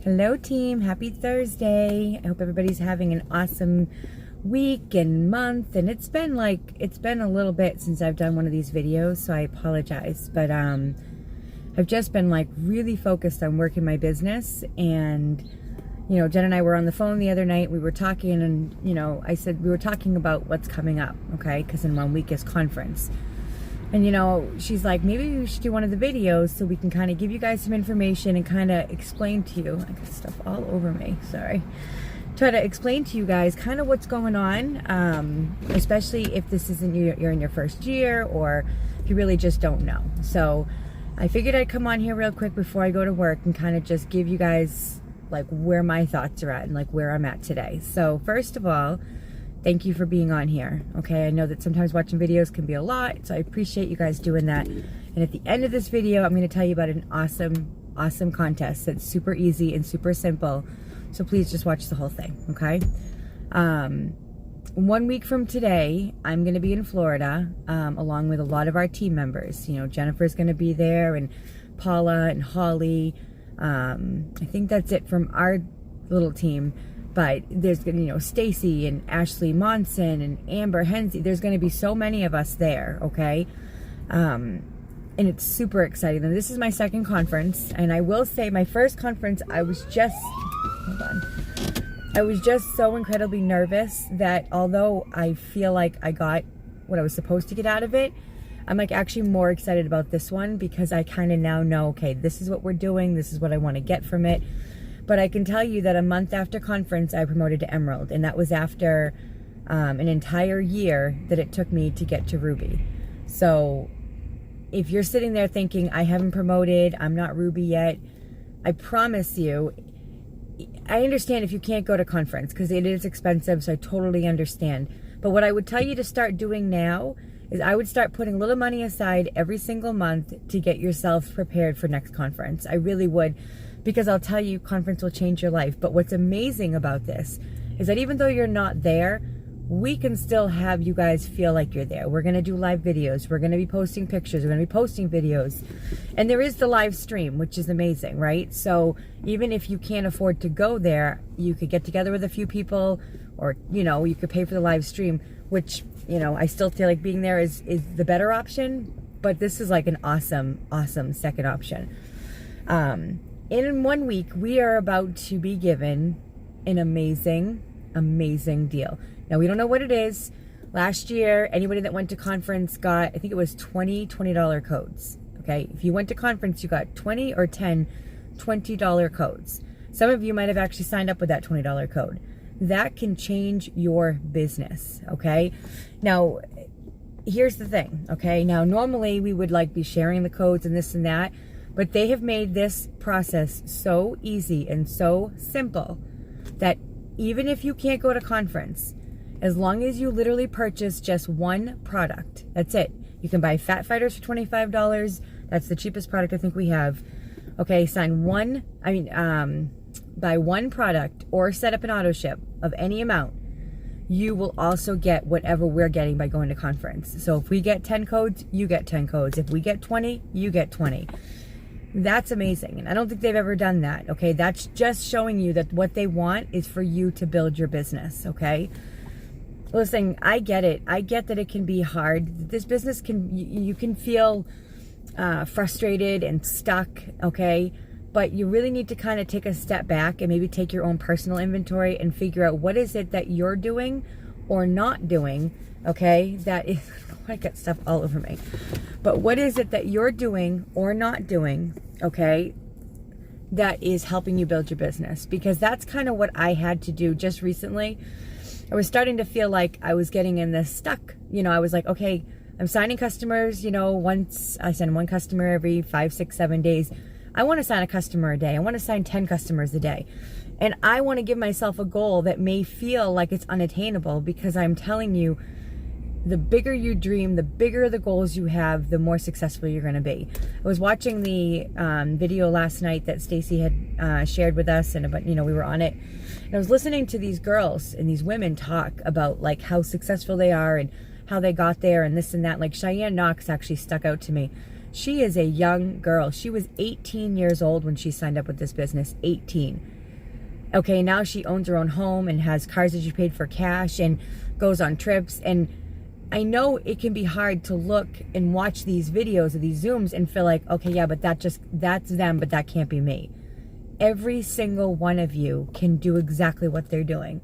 Hello team, happy Thursday. I hope everybody's having an awesome week and month, and it's been a little bit since I've done one of these videos, so I apologize, but I've just been really focused on working my business. And Jen and I were on the phone the other night. We were talking, and I said we were talking about what's coming up, okay, because in 1 week is conference. And she's like, maybe we should do one of the videos so we can kind of give you guys some information and kind of explain to you. I got stuff all over me, sorry. Try to explain to you guys kind of what's going on, especially if this isn't you're in your first year, or if you really just don't know. So I figured I'd come on here real quick before I go to work and kind of just give you guys where my thoughts are at and where I'm at today. So first of all, thank you for being on here, okay? I know that sometimes watching videos can be a lot, so I appreciate you guys doing that. And at the end of this video, I'm going to tell you about an awesome contest that's super easy and super simple. So please just watch the whole thing, okay? 1 week from today, I'm going to be in Florida, along with a lot of our team members. Jennifer's going to be there, and Paula and Holly. I think that's it from our little team. But there's going to, Stacy and Ashley Monson and Amber Hensey. There's going to be so many of us there, okay? And it's super exciting. And this is my second conference. And I will say my first conference, I was just so incredibly nervous that although I feel like I got what I was supposed to get out of it, I'm actually more excited about this one because I kind of now know, okay, this is what we're doing. This is what I want to get from it. But I can tell you that a month after conference, I promoted to Emerald. And that was after an entire year that it took me to get to Ruby. So if you're sitting there thinking, I haven't promoted, I'm not Ruby yet, I promise you, I understand if you can't go to conference because it is expensive, so I totally understand. But what I would tell you to start doing now is I would start putting a little money aside every single month to get yourself prepared for next conference. I really would. Because I'll tell you, conference will change your life. But what's amazing about this is that even though you're not there, we can still have you guys feel like you're there. We're going to do live videos. We're going to be posting pictures. We're going to be posting videos. And there is the live stream, which is amazing, right? So even if you can't afford to go there, you could get together with a few people, or, you could pay for the live stream, which, I still feel like being there is the better option. But this is an awesome second option. In 1 week, we are about to be given an amazing deal. Now, we don't know what it is. Last year, anybody that went to conference got, I think it was $20 codes. Okay, if you went to conference, you got 20 or 10 $20 codes. Some of you might have actually signed up with that $20 code. That can change your business, okay? Now, here's the thing, okay? Now, normally we would be sharing the codes and this and that, but they have made this process so easy and so simple that even if you can't go to conference, as long as you literally purchase just one product, that's it. You can buy Fat Fighters for $25. That's the cheapest product I think we have. Okay, buy one product or set up an auto ship of any amount. You will also get whatever we're getting by going to conference. So if we get 10 codes, you get 10 codes. If we get 20, you get 20. That's amazing. And I don't think they've ever done that, okay? That's just showing you that what they want is for you to build your business, okay? Listen, I get it. I get that it can be hard. This business you can feel frustrated and stuck, okay? But you really need to kind of take a step back and maybe take your own personal inventory and figure out what is it that you're doing or not doing, okay? That is, I got stuff all over me. But what is it that you're doing or not doing, okay, that is helping you build your business? Because that's kind of what I had to do just recently. I was starting to feel like I was getting in this stuck. I was like, okay, I'm signing customers, once I send one customer every 5, 6, 7 days. I want to sign a customer a day. I want to sign 10 customers a day. And I want to give myself a goal that may feel like it's unattainable, because I'm telling you, the bigger you dream, the bigger the goals you have, the more successful you're going to be. I was watching the video last night that Stacy had shared with us, and about, we were on it. And I was listening to these girls and these women talk about how successful they are and how they got there and this and that. Cheyenne Knox actually stuck out to me. She is a young girl. She was 18 years old when she signed up with this business. 18. Okay, now she owns her own home and has cars that she paid for cash and goes on trips. And I know it can be hard to look and watch these videos of these Zooms and feel like, okay, yeah, but that's them, but that can't be me. Every single one of you can do exactly what they're doing.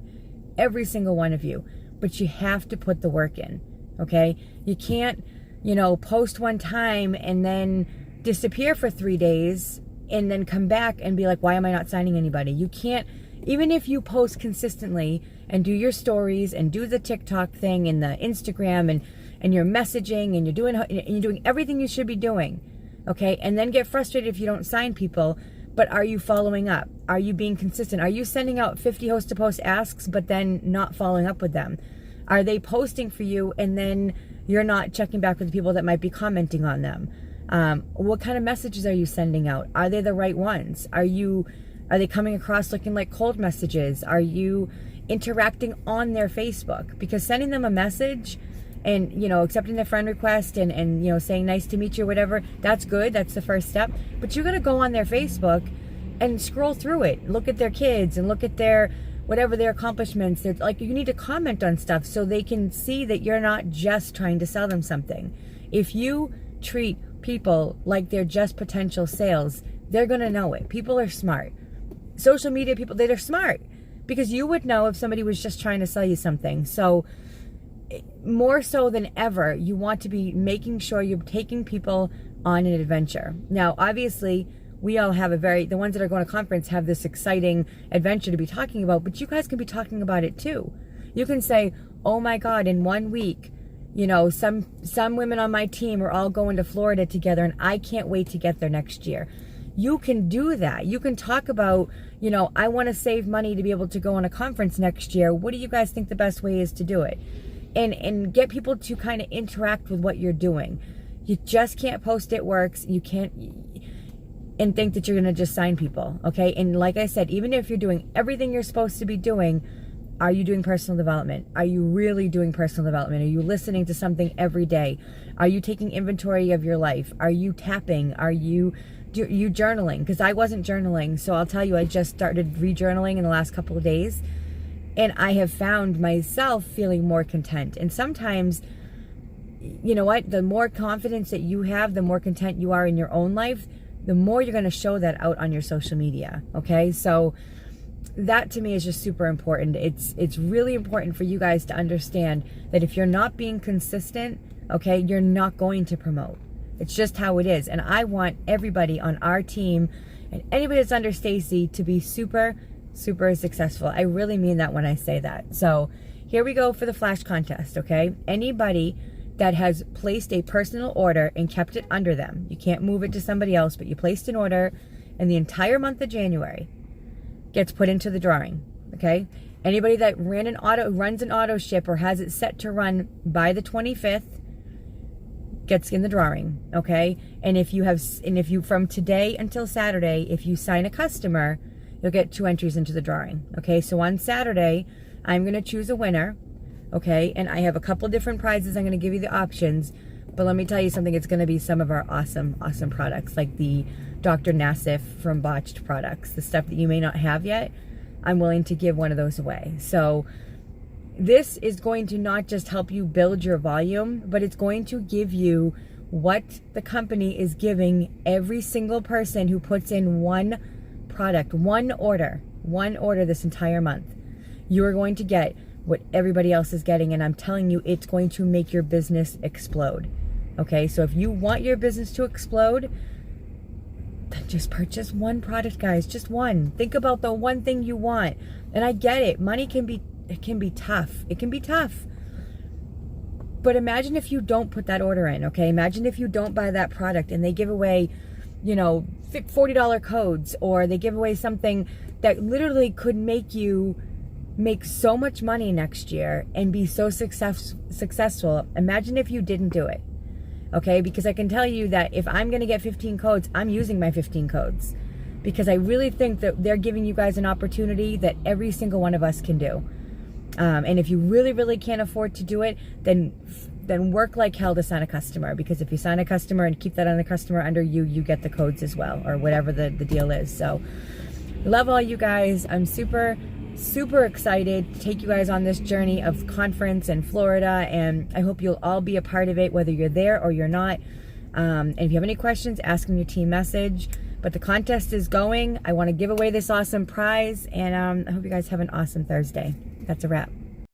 Every single one of you. But you have to put the work in, okay? You can't, post one time and then disappear for 3 days and then come back and be like, why am I not signing anybody? You can't, even if you post consistently and do your stories and do the TikTok thing and the Instagram and your messaging and you're doing everything you should be doing, okay? And then get frustrated if you don't sign people, but are you following up? Are you being consistent? Are you sending out 50 host to post asks but then not following up with them? Are they posting for you and then you're not checking back with the people that might be commenting on them? What kind of messages are you sending out? Are they the right ones? Are they coming across looking like cold messages? Are you interacting on their Facebook? Because sending them a message and, accepting their friend request and saying nice to meet you or whatever, that's good. That's the first step. But you're going to go on their Facebook and scroll through it. Look at their kids and look at their accomplishments. You need to comment on stuff so they can see that you're not just trying to sell them something. If you treat people like they're just potential sales, they're going to know it. People are smart. Social media people, they're smart because you would know if somebody was just trying to sell you something. So more so than ever, you want to be making sure you're taking people on an adventure. Now, obviously, we all have the ones that are going to conference have this exciting adventure to be talking about, but you guys can be talking about it too. You can say, oh my God, in 1 week, some women on my team are all going to Florida together and I can't wait to get there next year. You can do that. You can talk about, I want to save money to be able to go on a conference next year. What do you guys think the best way is to do it? And get people to kind of interact with what you're doing. You just can't post it works. You can't and think that you're going to just sign people, okay? And like I said, even if you're doing everything you're supposed to be doing, are you doing personal development? Are you really doing personal development? Are you listening to something every day? Are you taking inventory of your life? Are you tapping? Are you journaling? Because I wasn't journaling, so I'll tell you, I just started re-journaling in the last couple of days, and I have found myself feeling more content. And sometimes, you know what? The more confidence that you have, the more content you are in your own life, the more you're going to show that out on your social media, okay? So that to me is just super important. It's really important for you guys to understand that if you're not being consistent, okay, you're not going to promote. It's just how it is. And I want everybody on our team and anybody that's under Stacy to be super, super successful. I really mean that when I say that. So here we go for the flash contest, okay? Anybody that has placed a personal order and kept it under them, you can't move it to somebody else, but you placed an order in the entire month of January, gets put into the drawing, okay? Anybody that runs an auto ship or has it set to run by the 25th gets in the drawing, okay? And if you from today until Saturday, if you sign a customer, you'll get 2 entries into the drawing, okay? So on Saturday, I'm going to choose a winner, okay? And I have a couple different prizes. I'm going to give you the options, but let me tell you something. It's going to be some of our awesome, awesome products, like the Dr. Nassif from Botched products, the stuff that you may not have yet. I'm willing to give one of those away. So this is going to not just help you build your volume, but it's going to give you what the company is giving every single person who puts in one product, one order this entire month. You are going to get what everybody else is getting, and I'm telling you, it's going to make your business explode. Okay, so if you want your business to explode, then just purchase one product, guys. Just one. Think about the one thing you want. And I get it. Money can be tough. It can be tough. But imagine if you don't put that order in, okay? Imagine if you don't buy that product and they give away, $40 codes, or they give away something that literally could make you make so much money next year and be so successful. Imagine if you didn't do it, okay? Because I can tell you that if I'm going to get 15 codes, I'm using my 15 codes, because I really think that they're giving you guys an opportunity that every single one of us can do. And if you really, really can't afford to do it, then then work like hell to sign a customer, because if you sign a customer and keep that on a customer under you, you get the codes as well, or whatever the deal is. So love all you guys. I'm super excited to take you guys on this journey of conference in Florida, and I hope you'll all be a part of it, whether you're there or you're not. And if you have any questions, ask in your team message. But the contest is going. I want to give away this awesome prize, and I hope you guys have an awesome Thursday. That's a wrap.